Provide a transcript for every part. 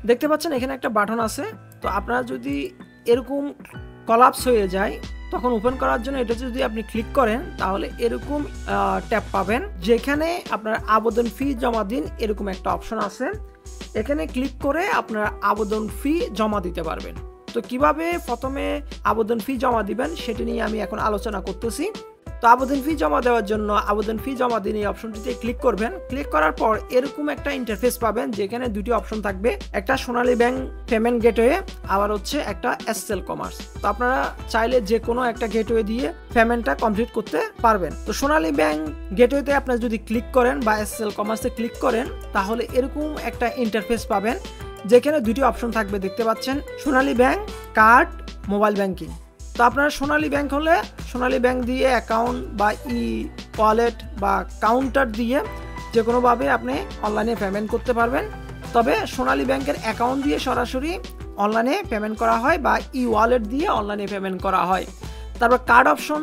দেখতে পাচ্ছেন এখানে একটা বাটন আছে। তো আপনারা যদি এরকম কলাপস হয়ে যায় তখন ওপেন করার জন্য এটা যদি আপনি ক্লিক করেন তাহলে এরকম ট্যাব পাবেন, যেখানে আপনার আবেদন ফি জমা দিন এরকম একটা অপশন আছে। এখানে ক্লিক করে আপনারা আবেদন ফি জমা দিতে পারবেন। তো কিভাবে প্রথমে আবেদন ফি জমা দিবেন সেটা নিয়ে আমি এখন আলোচনা করতেছি। তো আবেদন ফি জমা দেওয়ার জন্য আবেদন ফি জমা দিন এই অপশনটিতে ক্লিক করবেন। ক্লিক করার পর এরকম একটা ইন্টারফেস পাবেন, যেখানে দুটি অপশন থাকবে, একটা সোনালী ব্যাংক পেমেন্ট গেটওয়ে, আবার হচ্ছে একটা এসএল কমার্স। তো আপনারা চাইলে যে কোনো একটা গেটওয়ে দিয়ে পেমেন্টটা কমপ্লিট করতে পারবেন। তো সোনালী ব্যাংক গেটওয়েতে আপনারা যদি ক্লিক করেন বা এসএল কমার্সে ক্লিক করেন তাহলে এরকম একটা ইন্টারফেস পাবেন, যেখানে দুটি অপশন থাকবে, দেখতে পাচ্ছেন সোনালী ব্যাংক কার্ড, মোবাইল ব্যাংকিং। তো আপনার সোনালী ব্যাংক হলে সোনালী ব্যাংক দিয়ে অ্যাকাউন্ট বা ই ওয়ালেট বা কাউন্টার দিয়ে যে কোনোভাবে আপনি অনলাইনে পেমেন্ট করতে পারবেন। তবে সোনালী ব্যাংকের অ্যাকাউন্ট দিয়ে সরাসরি অনলাইনে পেমেন্ট করা হয় বা ই ওয়ালেট দিয়ে অনলাইনে পেমেন্ট করা হয়। তারপর কার্ড অপশন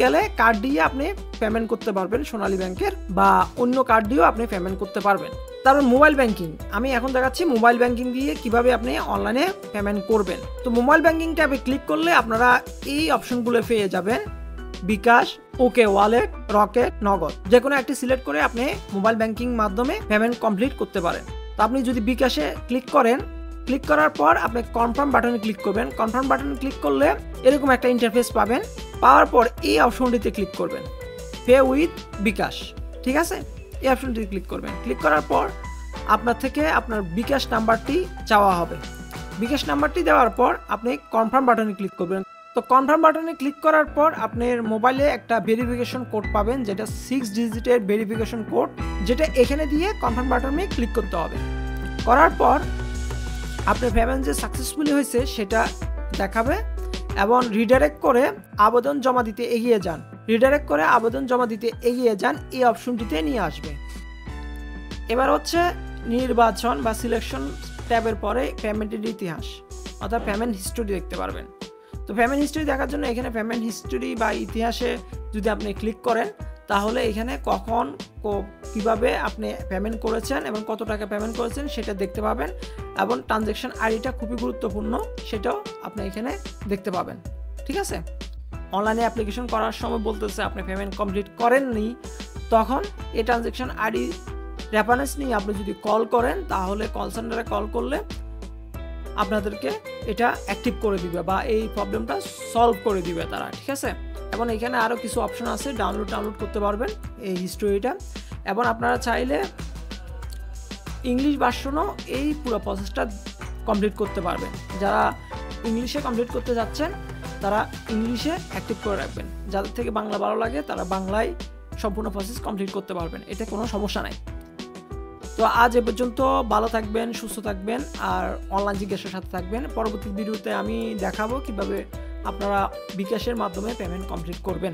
গেলে কার্ড দিয়ে আপনি পেমেন্ট করতে পারবেন সোনালী ব্যাংকের, বা অন্য কার্ড দিয়েও আপনি পেমেন্ট করতে পারবেন। তারপর মোবাইল ব্যাংকিং, আমি এখন দেখাচ্ছি মোবাইল ব্যাংকিং দিয়ে কিভাবে আপনি অনলাইনে পেমেন্ট করবেন। তো মোবাইল ব্যাংকিং ট্যাবে ক্লিক করলে আপনারা এই অপশনগুলো পেয়ে যাবেন, বিকাশ, ওকে ওয়ালেট, রকেট, নগদ। যে কোনো একটি সিলেক্ট করে আপনি মোবাইল ব্যাংকিং মাধ্যমে পেমেন্ট কমপ্লিট করতে পারেন। তো আপনি যদি বিকাশে ক্লিক করেন, ক্লিক করার পর আপনি কনফার্ম বাটনে ক্লিক করবেন। কনফার্ম বাটনে ক্লিক করলে এরকম একটা ইন্টারফেস পাবেন। পাওয়ার পর এই অপশনটিতে ক্লিক করবেন, পে উইথ বিকাশ, ঠিক আছে? এই অপশনটিতে ক্লিক করবেন। ক্লিক করার পর আপনার থেকে আপনার বিকাশ নাম্বারটি চাওয়া হবে। বিকাশ নাম্বারটি দেওয়ার পর আপনি কনফার্ম বাটনে ক্লিক করবেন। তো কনফার্ম বাটনে ক্লিক করার পর আপনার মোবাইলে একটা ভেরিফিকেশন কোড পাবেন, যেটা 6 ডিজিটের ভেরিফিকেশন কোড, যেটা এখানে দিয়ে কনফার্ম বাটনে ক্লিক করতে হবে। করার পর আপনার পেমেন্ট যে সাকসেসফুলি হয়েছে সেটা দেখাবে এবং রিডাইরেক্ট করে আবেদন জমা দিতে এগিয়ে যান। রিডাইরেক্ট করে আবেদন জমা দিতে এগিয়ে যান এই অপশনটিতে নিয়ে আসবে। এবার হচ্ছে নির্বাচন বা সিলেকশন ট্যাবের পরে পেমেন্টের ইতিহাস অর্থাৎ পেমেন্ট হিস্টোরি দেখতে পারবেন। তো পেমেন্ট হিস্টোরি দেখার জন্য এখানে পেমেন্ট হিস্টোরি বা ইতিহাসে যদি আপনি ক্লিক করেন তাহলে এখানে কখন কিভাবে আপনি পেমেন্ট করেছেন এবং কত টাকা পেমেন্ট করেছেন সেটা দেখতে পাবেন, এবং ট্রানজ্যাকশন আইডিটা খুবই গুরুত্বপূর্ণ, সেটাও আপনি এখানে দেখতে পাবেন। ঠিক আছে? অনলাইনে অ্যাপ্লিকেশন করার সময় বলতেছে আপনি পেমেন্ট কমপ্লিট করেননি, তখন এই ট্রানজ্যাকশন আইডি রেফারেন্স নিয়ে আপনি যদি কল করেন তাহলে কল সেন্টারে কল করলে আপনাদেরকে এটা অ্যাক্টিভ করে দিবে বা এই প্রবলেমটা সলভ করে দিবে তারা। ঠিক আছে? এবং এখানে আরও কিছু অপশন আছে, ডাউনলোড করতে পারবেন এই হিস্টোরিটা, এবং আপনারা চাইলে ইংলিশ ভার্সনও এই পুরো প্রসেসটা কমপ্লিট করতে পারবেন। যারা ইংলিশে কমপ্লিট করতে যাচ্ছেন তারা ইংলিশে অ্যাক্টিভ করে রাখবেন, যাদের থেকে বাংলা ভালো লাগে তারা বাংলায় সম্পূর্ণ প্রসেস কমপ্লিট করতে পারবেন, এতে কোনো সমস্যা নাই। তো আজ এ পর্যন্ত, ভালো থাকবেন, সুস্থ থাকবেন আর অনলাইন জিজ্ঞাসার সাথে থাকবেন। পরবর্তী ভিডিওতে আমি দেখাবো কিভাবে আপনারা বিকাশের মাধ্যমে পেমেন্ট কমপ্লিট করবেন।